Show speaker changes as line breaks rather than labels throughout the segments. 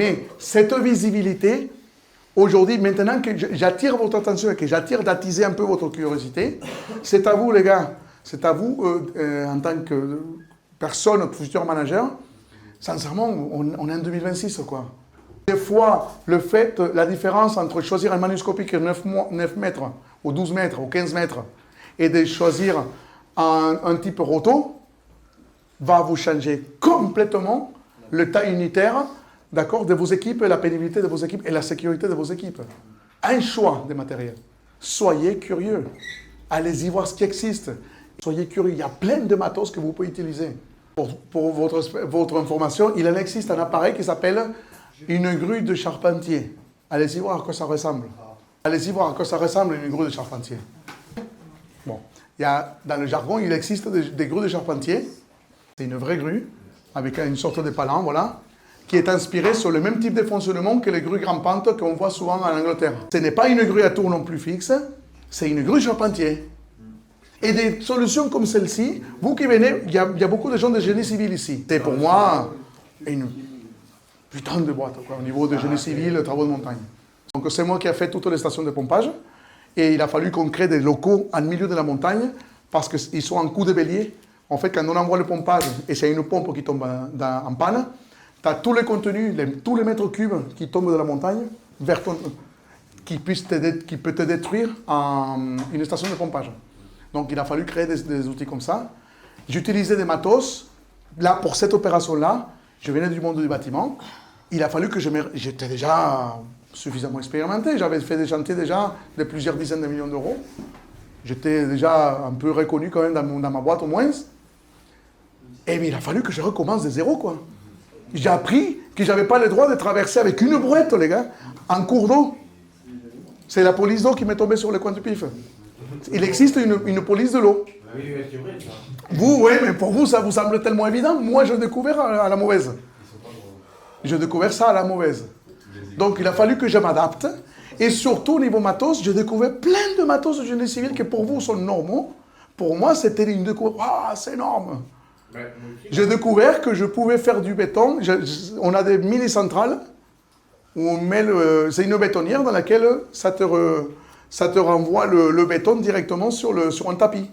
Mais cette visibilité, aujourd'hui, maintenant que j'attire votre attention et que j'attire d'attiser un peu votre curiosité, c'est à vous les gars, c'est à vous en tant que personne, futur manager, sincèrement, on est en 2026 quoi. Des fois, la différence entre choisir un manuscopique 9 mètres, ou 12 mètres, ou 15 mètres, et de choisir un type roto, va vous changer complètement le tas unitaire, d'accord, de vos équipes, et la pénibilité de vos équipes, et la sécurité de vos équipes. Un choix de matériel. Soyez curieux. Allez-y voir ce qui existe. Soyez curieux. Il y a plein de matos que vous pouvez utiliser. Pour votre information, il en existe un appareil qui s'appelle une grue de charpentier. Allez-y voir à quoi ça ressemble. Allez-y voir à quoi ça ressemble une grue de charpentier. Bon, dans le jargon, il existe des grues de charpentier. C'est une vraie grue, avec une sorte de palan, voilà, qui est inspirée sur le même type de fonctionnement que les grues grand-pente qu'on voit souvent en Angleterre. Ce n'est pas une grue à tour non plus fixe, c'est une grue charpentier. Et des solutions comme celle-ci, vous qui venez, il y a beaucoup de gens de génie civil ici. C'est pour moi une putain de boîte, quoi, au niveau de génie civil, travaux de montagne. Donc c'est moi qui ai fait toutes les stations de pompage, et il a fallu qu'on crée des locaux en milieu de la montagne, parce qu'ils sont en coup de bélier. En fait, quand on envoie le pompage, et c'est une pompe qui tombe en panne, tu as tous les contenus, tous les mètres cubes qui tombent de la montagne, qui peut te détruire en une station de pompage. Donc il a fallu créer des outils comme ça. J'utilisais des matos. Là, pour cette opération-là, je venais du monde du bâtiment. Il a fallu que j'étais déjà suffisamment expérimenté. J'avais fait des chantiers déjà de plusieurs dizaines de millions d'euros. J'étais déjà un peu reconnu quand même dans ma boîte au moins. Et bien, il a fallu que je recommence de zéro, quoi. J'ai appris que je n'avais pas le droit de traverser avec une brouette, les gars, en cours d'eau. C'est la police d'eau qui m'est tombée sur le coin du pif. Il existe une police de l'eau.
Oui, c'est vrai, ça.
Vous, oui, mais pour vous, ça vous semble tellement évident. Moi, je découvert à la mauvaise. Je découvert ça à la mauvaise. Donc, il a fallu que je m'adapte. Et surtout, au niveau matos, j'ai découvert plein de matos de génie civil qui, pour vous, sont normaux. Pour moi, c'était une découverte. Waouh, c'est énorme. J'ai découvert que je pouvais faire du béton. On a des mini-centrales où on met c'est une bétonnière dans laquelle ça te renvoie le béton directement sur un tapis.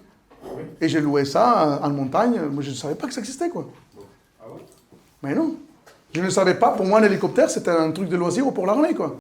Et j'ai loué ça en montagne. Moi, je ne savais pas que ça existait, quoi. Mais non. Je ne savais pas. Pour moi, un hélicoptère, c'était un truc de loisir ou pour l'armée, quoi.